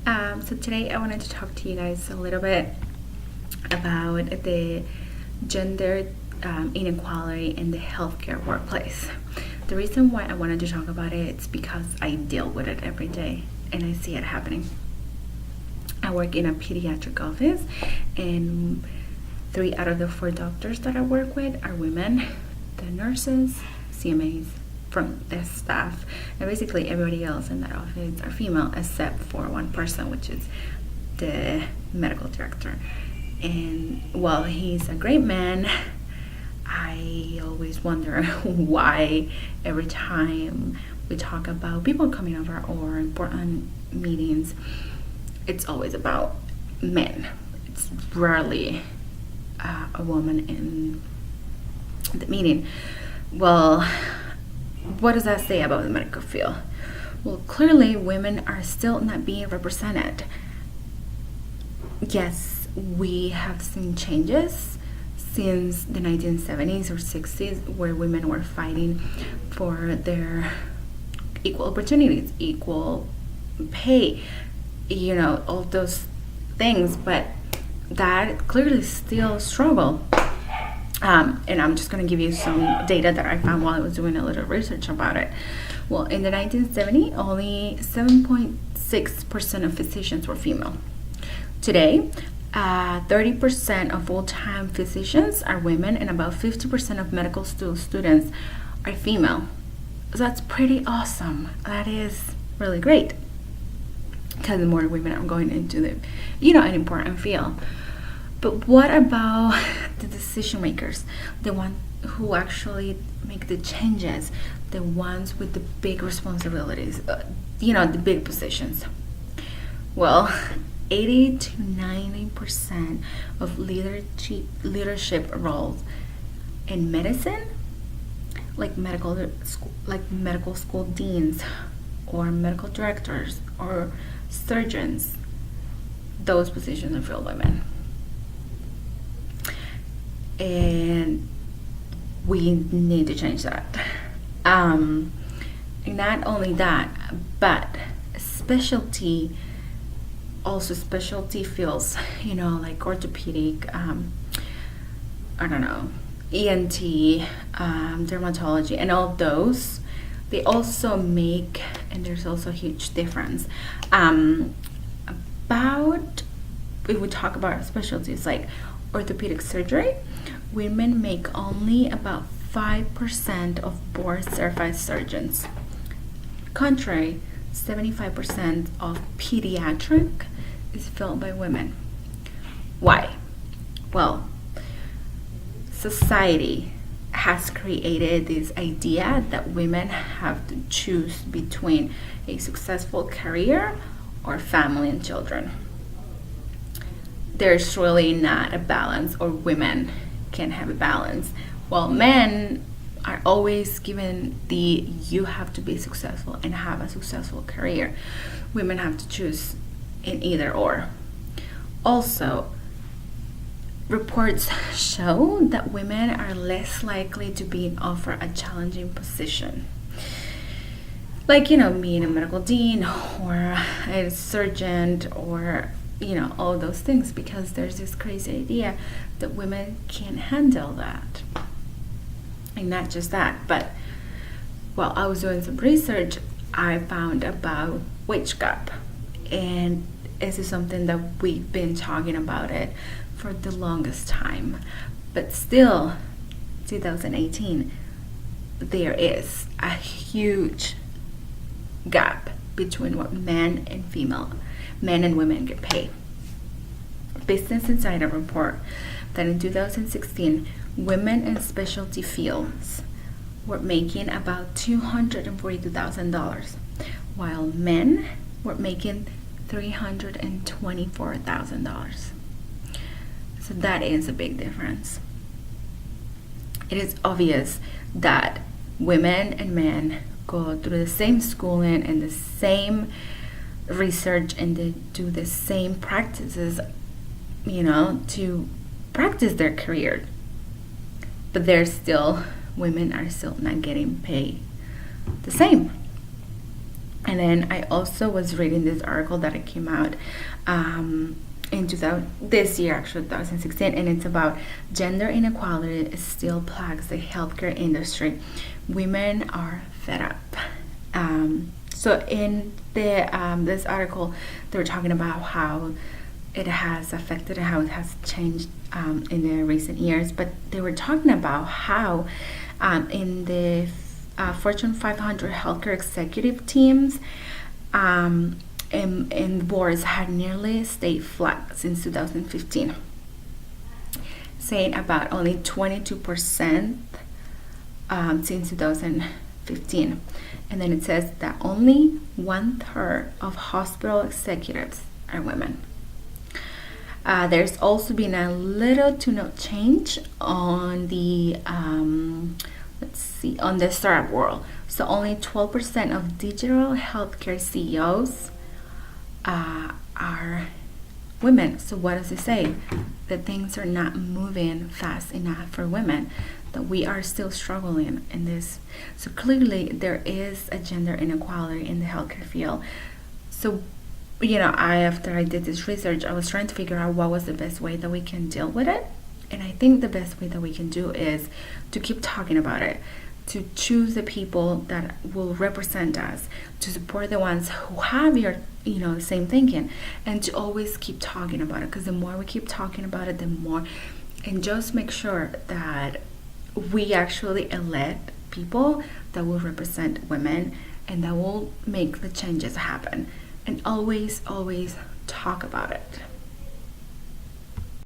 So today I wanted to talk to you guys a little bit about the gender inequality in the healthcare workplace. The reason why I wanted to talk about it is because I deal with it every day and I see it happening. I work in a pediatric office, and 3 out of the 4 doctors that I work with are women. The nurses, CMAs, from the staff, and basically everybody else in that office are female except for one person, which is the medical director. And while he's a great man, I always wonder why every time we talk about people coming over or important meetings, it's always about men. It's rarely a woman in the meeting. Well, what does that say about the medical field? Well, clearly women are still not being represented. Yes, we have seen changes since the 1970s or 60s where women were fighting for their equal opportunities, equal pay, all those things, but that clearly still struggle. And I'm just going to give you some data that I found while I was doing a little research about it. Well, in the 1970s, only 7.6% of physicians were female. Today, 30% of full-time physicians are women, and about 50% of medical students are female. So that's pretty awesome. That is really great, because more women are going into an important field. But what about the decision makers, the ones who actually make the changes, the ones with the big responsibilities, the big positions? Well, 80 to 90% of leadership roles in medicine, like medical school deans or medical directors or surgeons, those positions are filled by women. And we need to change that. And not only that, but specialty fields, like orthopedic, ENT, dermatology, and all those, they also make, and there's also a huge difference. If we talk about specialties like orthopedic surgery, women make only about 5% of board certified surgeons. Contrary, 75% of pediatric is filled by women. Why? Well, society has created this idea that women have to choose between a successful career or family and children. There's really not a balance, or women can have a balance. While men are always given you have to be successful and have a successful career, women have to choose in either or. Also, reports show that women are less likely to be offered a challenging position, like being a medical dean or a surgeon or all those things, because there's this crazy idea that women can't handle that. And not just that, but while I was doing some research, I found about wage gap, and this is something that we've been talking about it for the longest time, but still 2018 there is a huge gap between what men and women get paid. Business Insider report that in 2016, women in specialty fields were making about $242,000, while men were making $324,000. So that is a big difference. It is obvious that women and men go through the same schooling and the same research, and they do the same practices, to practice their career. But women are still not getting paid the same. And then I also was reading this article that it came out in this year, actually 2016, and it's about gender inequality still plagues the healthcare industry. Women are fed up. So in the this article, they were talking about how it has affected, how it has changed in the recent years. But they were talking about how in the Fortune 500 healthcare executive teams and boards had nearly stayed flat since 2015, saying about only 22% since 2015. And then it says that only 1/3 of hospital executives are women. There's also been a little to no change on the on the startup world. So only 12% of digital healthcare CEOs are women. So what does it say? That things are not moving fast enough for women, that we are still struggling in this. So clearly there is a gender inequality in the healthcare field. So after I did this research, I was trying to figure out what was the best way that we can deal with it. And I think the best way that we can do is to keep talking about it, to choose the people that will represent us, to support the ones who have your same thinking, and to always keep talking about it, because the more we keep talking about it, the more. And just make sure that we actually elect people that will represent women and that will make the changes happen. And always talk about it.